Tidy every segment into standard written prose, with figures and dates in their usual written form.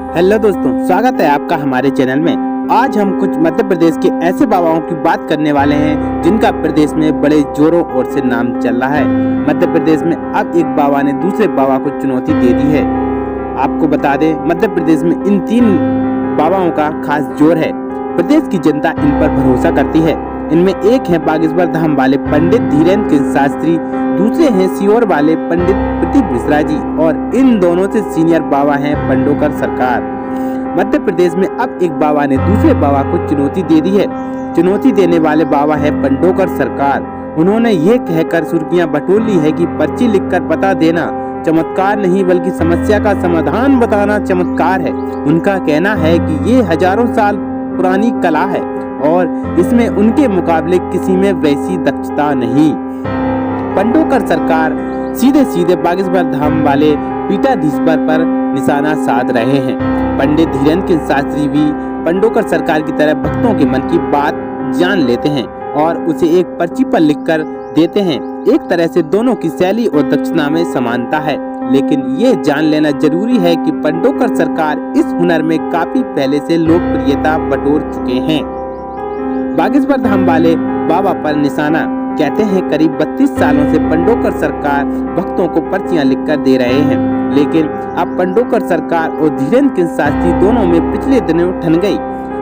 Hello दोस्तों, स्वागत है आपका हमारे चैनल में। आज हम कुछ मध्य प्रदेश के ऐसे बाबाओं की बात करने वाले हैं जिनका प्रदेश में बड़े जोरों ओर से नाम चल रहा है। मध्य प्रदेश में अब एक बाबा ने दूसरे बाबा को चुनौती दे दी है। आपको बता दें, मध्य प्रदेश में इन 3 बाबाओं का खास जोर है। प्रदेश की जनता इन पर भरोसा करती है। इनमें एक है बागेश्वर धाम वाले पंडित धीरेन्द्र शास्त्री, दूसरे हैं सीहोर वाले पंडित प्रदीप मिश्रा जी और इन दोनों से सीनियर बाबा हैं पंडोकर सरकार। मध्य प्रदेश में अब एक बाबा ने दूसरे बाबा को चुनौती दे दी है। चुनौती देने वाले बाबा है पंडोकर सरकार। उन्होंने ये कहकर सुर्खियां बटोर ली है कि पर्ची लिखकर पता देना चमत्कार नहीं बल्कि समस्या का समाधान बताना चमत्कार है। उनका कहना है कि ये हजारों साल पुरानी कला है और इसमें उनके मुकाबले किसी में वैसी दक्षता नहीं। पंडोकर सरकार सीधे सीधे बागेश्वर धाम वाले पीठाधीश्वर पर निशाना साध रहे हैं। पंडित धीरेन्द्र शास्त्री भी पंडोकर सरकार की तरह भक्तों के मन की बात जान लेते हैं और उसे एक पर्ची पर लिखकर देते हैं। एक तरह से दोनों की शैली और दक्षता में समानता है, लेकिन ये जान लेना जरूरी है कि पंडोकर सरकार इस हुनर में काफी पहले से लोकप्रियता बटोर चुके हैं। बागेश्वर धाम वाले बाबा पर निशाना कहते हैं करीब 32 सालों से पंडोकर सरकार भक्तों को पर्चियां लिखकर दे रहे हैं, लेकिन अब पंडोकर सरकार और धीरेन्द्र शास्त्री दोनों में पिछले दिनों ठन गई।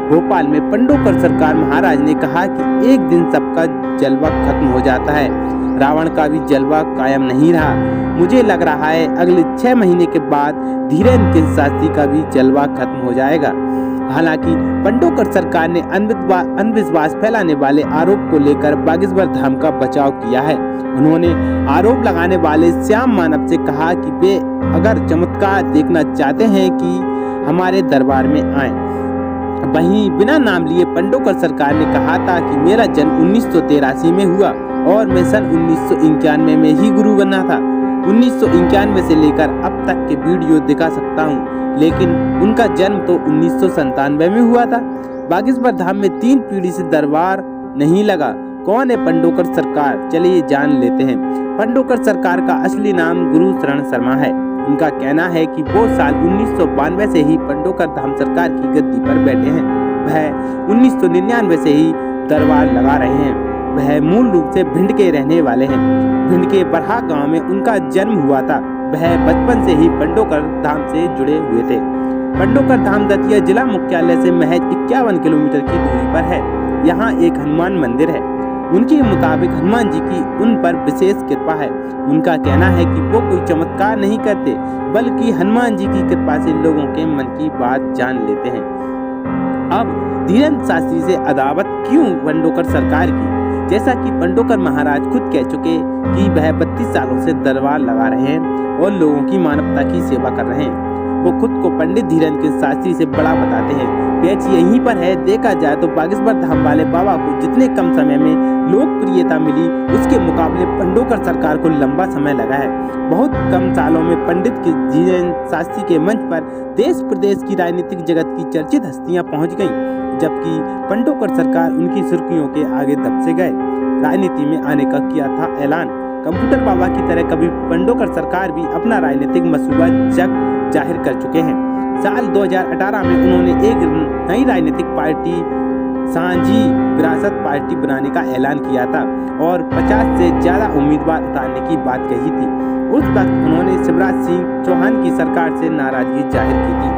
भोपाल में पंडोकर सरकार महाराज ने कहा कि एक दिन सबका जलवा खत्म हो जाता है, रावण का भी जलवा कायम नहीं रहा। मुझे लग रहा है अगले 6 महीने के बाद धीरेन्द्र शास्त्री का भी जलवा खत्म हो जाएगा। हालांकि पंडोकर सरकार ने अंधविश्वास फैलाने वाले आरोप को लेकर बागेश्वर धाम का बचाव किया है। उन्होंने आरोप लगाने वाले श्याम मानव से कहा कि वे अगर चमत्कार देखना चाहते हैं कि हमारे दरबार में आए। वहीं बिना नाम लिए पंडोकर सरकार ने कहा था कि मेरा जन्म 1983 में हुआ और मैं सन 1991 में ही गुरु बना था। 1991 से लेकर अब तक के वीडियो दिखा सकता हूँ, लेकिन उनका जन्म तो 1997 में हुआ था। बागेश्वर धाम में 3 पीढ़ी से दरबार नहीं लगा। कौन है पंडोकर सरकार, चलिए जान लेते हैं। पंडोकर सरकार का असली नाम गुरु शरण शर्मा है। उनका कहना है कि वो साल 1992 से ही पंडोकर धाम सरकार की गद्दी पर बैठे हैं। वह 1999 से ही दरबार लगा रहे हैं। वह मूल रूप से भिंड के रहने वाले हैं। भिंड के बरहा गांव में उनका जन्म हुआ था। वह बचपन से ही पंडोकर धाम से जुड़े हुए थे। पंडोकर धाम दतिया जिला मुख्यालय से महज 51 किलोमीटर की दूरी पर है। यहाँ एक हनुमान मंदिर है। उनके मुताबिक हनुमान जी की उन पर विशेष कृपा है। उनका कहना है कि वो कोई चमत्कार नहीं करते, बल्कि हनुमान जी की कृपा से लोगों के मन की बात जान लेते हैं। अब धीरेन्द्र शास्त्री से अदावत क्यों पंडोकर सरकार की? जैसा कि पंडोकर महाराज खुद कह चुके कि वह 32 सालों से दरबार लगा रहे हैं और लोगों की मानवता की सेवा कर रहे हैं। वो खुद को पंडित धीरेन्द्र शास्त्री से बड़ा बताते हैं। पैच यहीं पर है। देखा जाए तो बागेश्वर धाम वाले बाबा को जितने कम समय में लोकप्रियता मिली, उसके मुकाबले पंडोकर सरकार को लंबा समय लगा है। बहुत कम सालों में पंडित धीरेन्द्र शास्त्री के मंच पर देश प्रदेश की राजनीतिक जगत की चर्चित हस्तियां पहुंच गईं, जबकि पंडोकर सरकार उनकी सुर्खियों के आगे दब से गए। राजनीति में आने का किया था ऐलान। कंप्यूटर बाबा की तरह कभी पंडोकर सरकार भी अपना राजनीतिक मसूबा जाहिर कर चुके हैं। साल 2018 में उन्होंने एक नई राजनीतिक पार्टी सांझी विरासत पार्टी बनाने का ऐलान किया था और 50 से ज्यादा उम्मीदवार उतारने की बात कही थी। उस वक्त उन्होंने शिवराज सिंह चौहान की सरकार से नाराजगी जाहिर की थी।